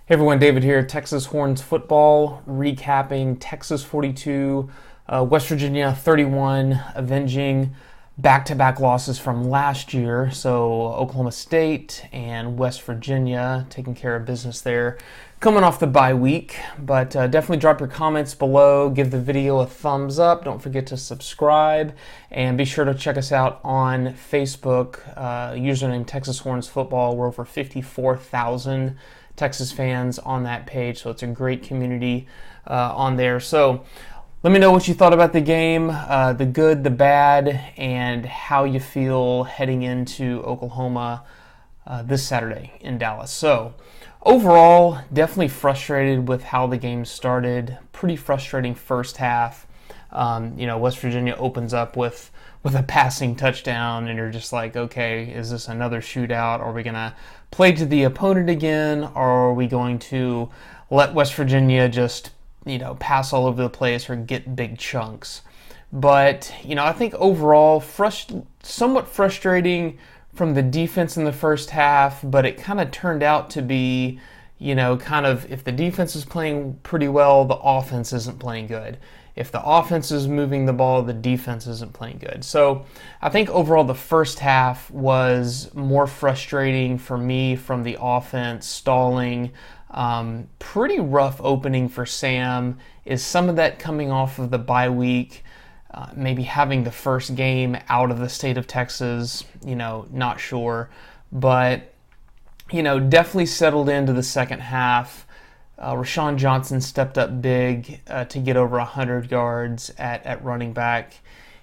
Hey everyone, David here, Texas Horns football, recapping Texas 42, West Virginia 31, avenging back-to-back losses from last year. So Oklahoma State and West Virginia taking care of business there, coming off the bye week. But definitely drop your comments below, give the video a thumbs up, don't forget to subscribe, and be sure to check us out on Facebook, username Texas Horns football. We're over 54,000 Texas fans on that page, so it's a great community on there. So let me know what you thought about the game, the good, the bad, and how you feel heading into Oklahoma this Saturday in Dallas. So overall, definitely frustrated with how the game started. Pretty frustrating first half. West Virginia opens up with a passing touchdown, and you're just like, okay, is this another shootout? Are we going to play to the opponent again, or are we going to let West Virginia just, pass all over the place or get big chunks? But, I think overall, somewhat frustrating from the defense in the first half, but it kind of turned out to be, if the defense is playing pretty well, the offense isn't playing good. If the offense is moving the ball, the defense isn't playing good. So I think overall the first half was more frustrating for me from the offense stalling. Pretty rough opening for Sam. Is some of that coming off of the bye week? Maybe having the first game out of the state of Texas, not sure. But, definitely settled into the second half. Rashawn Johnson stepped up big to get over 100 yards at running back,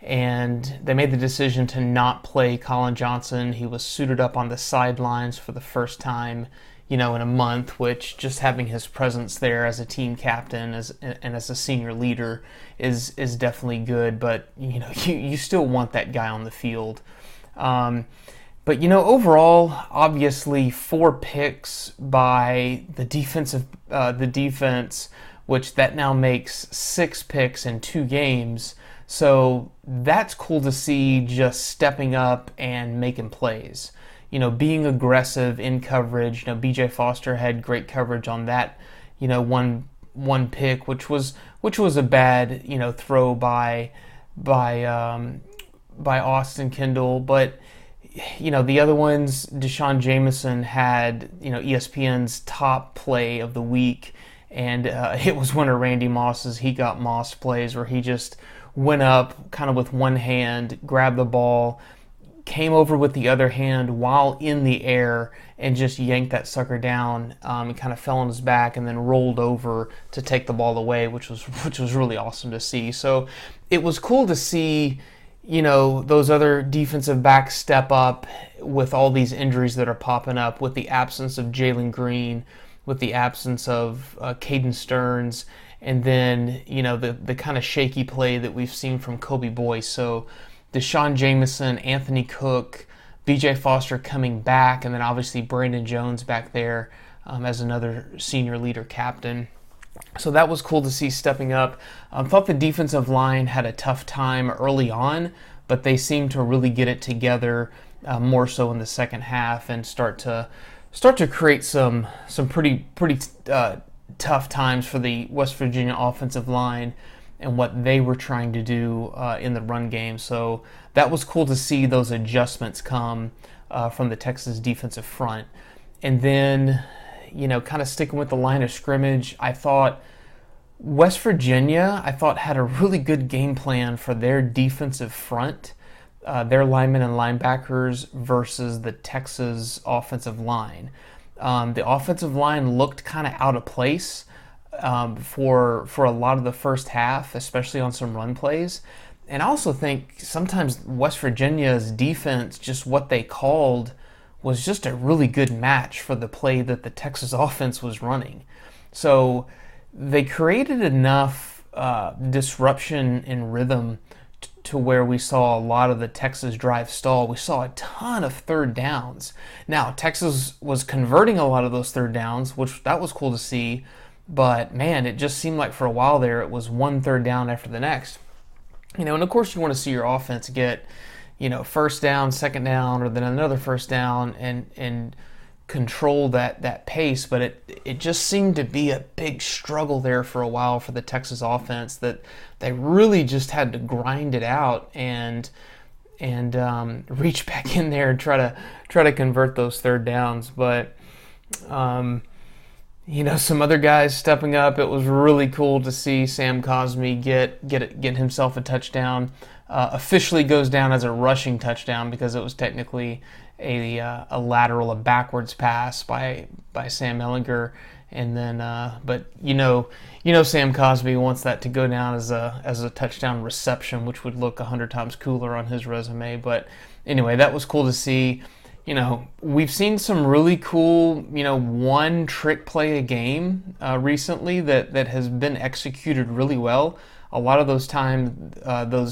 and they made the decision to not play Colin Johnson. He was suited up on the sidelines for the first time, in a month, which just having his presence there as a team captain and as a senior leader is definitely good, but you still want that guy on the field. But overall, obviously 4 picks by the defense, which that now makes 6 picks in 2 games. So that's cool to see, just stepping up and making plays. Being aggressive in coverage. BJ Foster had great coverage on that, one pick, which was a bad, throw by Austin Kendall, but the other ones, Deshaun Jameson had, ESPN's top play of the week, and it was one of Randy Moss's He Got Moss plays where he just went up kind of with one hand, grabbed the ball, came over with the other hand while in the air, and just yanked that sucker down. It kind of fell on his back and then rolled over to take the ball away, which was really awesome to see. So it was cool to see those other defensive backs step up with all these injuries that are popping up, with the absence of Jalen Green, with the absence of Caden Stearns, and then, the kind of shaky play that we've seen from Kobe Boyce. So Deshaun Jameson, Anthony Cook, BJ Foster coming back, and then obviously Brandon Jones back there as another senior leader captain. So that was cool to see stepping up. Thought the defensive line had a tough time early on, but they seemed to really get it together more so in the second half and start to create some pretty tough times for the West Virginia offensive line and what they were trying to do in the run game. So that was cool to see those adjustments come from the Texas defensive front. And then kind of sticking with the line of scrimmage, I thought West Virginia, had a really good game plan for their defensive front, their linemen and linebackers versus the Texas offensive line. The offensive line looked kind of out of place for a lot of the first half, especially on some run plays. And I also think sometimes West Virginia's defense, just what they called, was just a really good match for the play that the Texas offense was running. So they created enough disruption in rhythm to where we saw a lot of the Texas drive stall. We saw a ton of third downs. Now, Texas was converting a lot of those third downs, which that was cool to see. But, man, it just seemed like for a while there it was one third down after the next. And of course you want to see your offense get, first down, second down, or then another first down, and control that pace, but it just seemed to be a big struggle there for a while for the Texas offense, that they really just had to grind it out and reach back in there and try to convert those third downs. But some other guys stepping up. It was really cool to see Sam Cosmi get himself a touchdown. Officially goes down as a rushing touchdown because it was technically a lateral, a backwards pass by Sam Ehlinger, and then but Sam Cosmi wants that to go down as a touchdown reception, which would look 100 times cooler on his resume. But anyway, that was cool to see. We've seen some really cool, one trick play a game recently that has been executed really well. A lot of those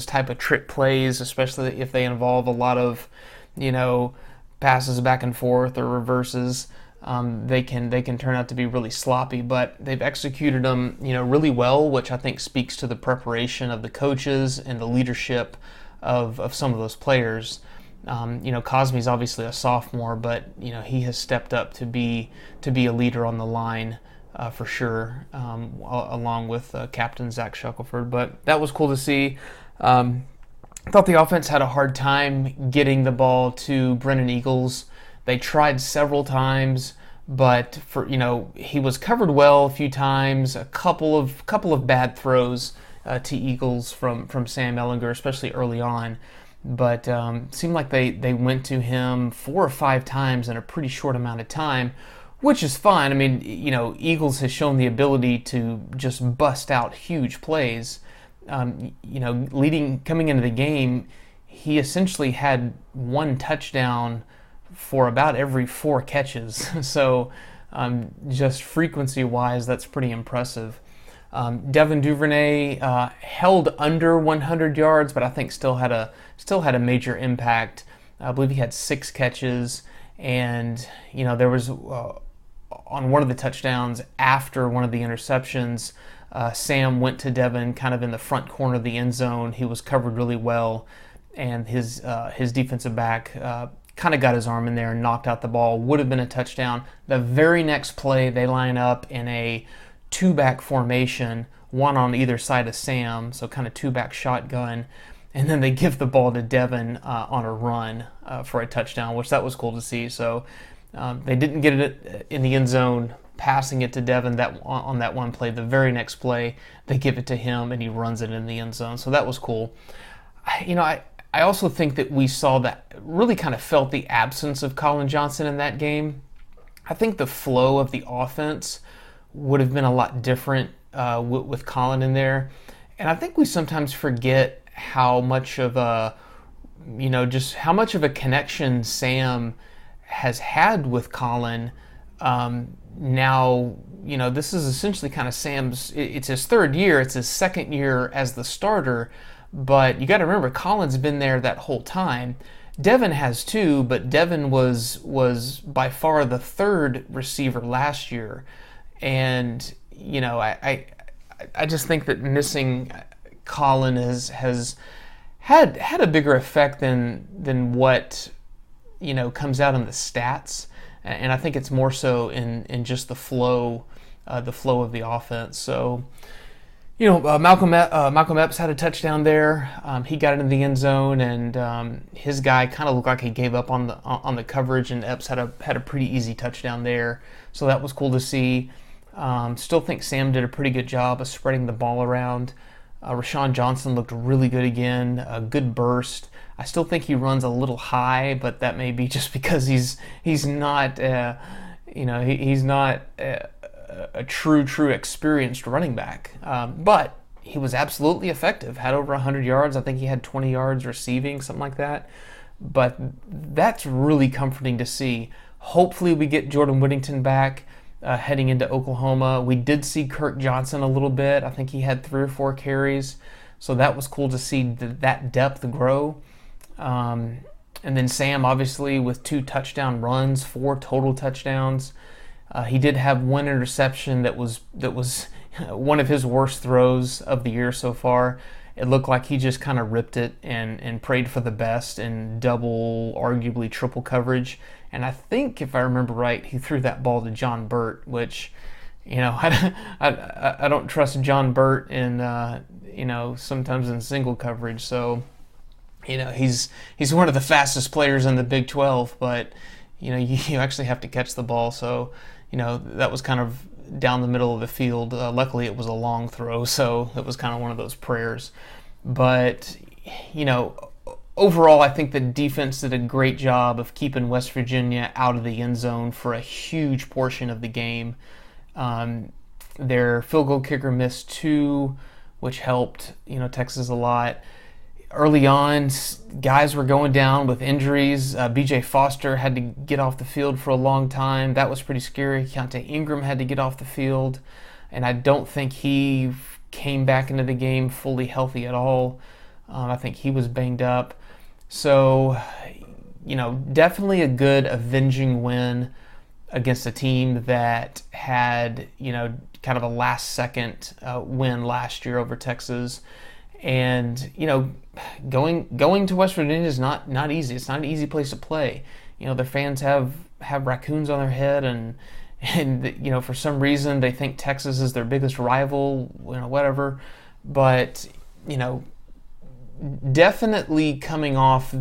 type of trick plays, especially if they involve a lot of, passes back and forth or reverses, they can turn out to be really sloppy. But they've executed them, really well, which I think speaks to the preparation of the coaches and the leadership of some of those players. Cosmi's obviously a sophomore, but he has stepped up to be a leader on the line for sure, along with Captain Zach Shackelford. But that was cool to see. I thought the offense had a hard time getting the ball to Brennan Eagles. They tried several times, but he was covered well a few times. A couple of bad throws to Eagles from Sam Ehlinger, especially early on. But seemed like they went to him 4 or 5 times in a pretty short amount of time, which is fine. I mean, Eagles has shown the ability to just bust out huge plays. Coming into the game, he essentially had 1 touchdown for about every 4 catches. So just frequency-wise, that's pretty impressive. Devin Duvernay held under 100 yards, but I think still had a major impact. I believe he had 6 catches, and there was on one of the touchdowns after one of the interceptions, Sam went to Devin kind of in the front corner of the end zone. He was covered really well, and his defensive back kind of got his arm in there and knocked out the ball. Would have been a touchdown. The very next play, they line up in a 2-back formation, one on either side of Sam, so kind of 2-back shotgun, and then they give the ball to Devin on a run for a touchdown, which that was cool to see. So they didn't get it in the end zone, passing it to Devin on that one play. The very next play, they give it to him, and he runs it in the end zone. So that was cool. I also think that we saw that, really kind of felt the absence of Colin Johnson in that game. I think the flow of the offense would have been a lot different with Colin in there. And I think we sometimes forget how much of a connection Sam has had with Colin. Now, this is essentially kind of Sam's, it's his 3rd year, it's his 2nd year as the starter, but you got to remember, Colin's been there that whole time. Devin has too, but Devin was by far the 3rd receiver last year. And, I just think that missing Colin has had a bigger effect than what, comes out in the stats. And I think it's more so in just the flow of the offense. So, Malcolm Epps had a touchdown there. He got it in the end zone, and his guy kind of looked like he gave up on the coverage, and Epps had a pretty easy touchdown there. So that was cool to see. Still think Sam did a pretty good job of spreading the ball around. Rashawn Johnson looked really good again. A good burst. I still think he runs a little high, but that may be just because he's not he's not a true experienced running back. But he was absolutely effective. Had over 100 yards. I think he had 20 yards receiving, something like that. But that's really comforting to see. Hopefully we get Jordan Whittington back heading into Oklahoma. We did see Kirk Johnson a little bit. I think he had 3 or 4 carries. So that was cool to see that depth grow. And then Sam, obviously, with 2 touchdown runs, 4 total touchdowns. He did have 1 interception that was one of his worst throws of the year so far. It looked like he just kind of ripped it and prayed for the best in double, arguably triple coverage. and I think if I remember right, he threw that ball to John Burt, which, I don't trust John Burt in sometimes in single coverage. So he's one of the fastest players in the Big 12, but you actually have to catch the ball. So that was kind of down the middle of the field. Luckily, it was a long throw, so it was kind of one of those prayers. But overall, I think the defense did a great job of keeping West Virginia out of the end zone for a huge portion of the game. Their field goal kicker missed 2, which helped Texas a lot. Early on, guys were going down with injuries. B.J. Foster had to get off the field for a long time. That was pretty scary. Keontae Ingram had to get off the field, and I don't think he came back into the game fully healthy at all. I think he was banged up. So, definitely a good avenging win against a team that had, kind of a last-second win last year over Texas. And, going to West Virginia is not easy. It's not an easy place to play. Their fans have raccoons on their head, and for some reason they think Texas is their biggest rival, whatever. But, definitely coming off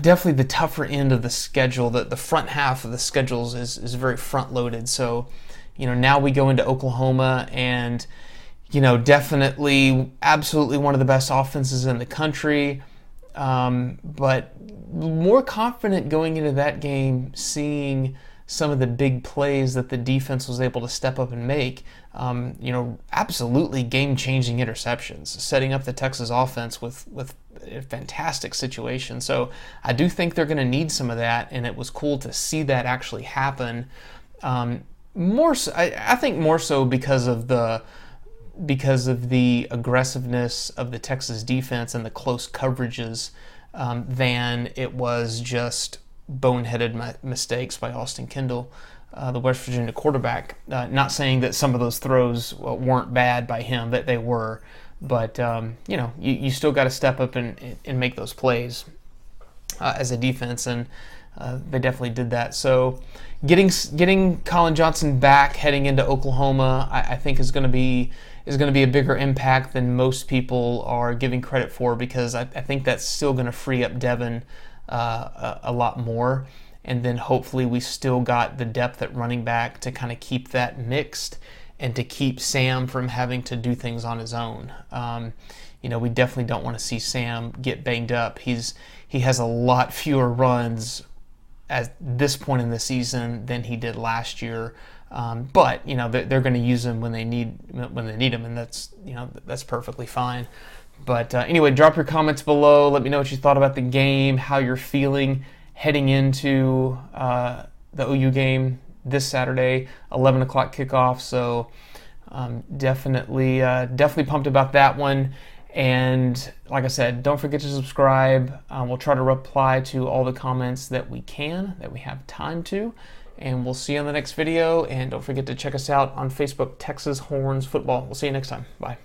definitely the tougher end of the schedule. The front half of the schedules is very front loaded. So, now we go into Oklahoma, and definitely absolutely one of the best offenses in the country. But more confident going into that game, seeing some of the big plays that the defense was able to step up and make. Absolutely game-changing interceptions, setting up the Texas offense with a fantastic situation. So I do think they're going to need some of that, and it was cool to see that actually happen. More so, I think more so because of the aggressiveness of the Texas defense and the close coverages than it was just boneheaded mistakes by Austin Kendall, the West Virginia quarterback. Not saying that some of those throws weren't bad by him, that they were, but you still got to step up and make those plays as a defense, and they definitely did that. So getting Colin Johnson back heading into Oklahoma, I think is going to be a bigger impact than most people are giving credit for, because I think that's still going to free up Devin a lot more. And then hopefully we still got the depth at running back to kind of keep that mixed and to keep Sam from having to do things on his own. We definitely don't want to see Sam get banged up. He has a lot fewer runs at this point in the season than he did last year. But they're going to use him when they need him, and that's perfectly fine. But anyway, drop your comments below. Let me know what you thought about the game, how you're feeling heading into the OU game this Saturday, 11 o'clock kickoff. So definitely pumped about that one. And like I said, don't forget to subscribe. We'll try to reply to all the comments that we have time to. And we'll see you on the next video. And don't forget to check us out on Facebook, Texas Horns Football. We'll see you next time. Bye.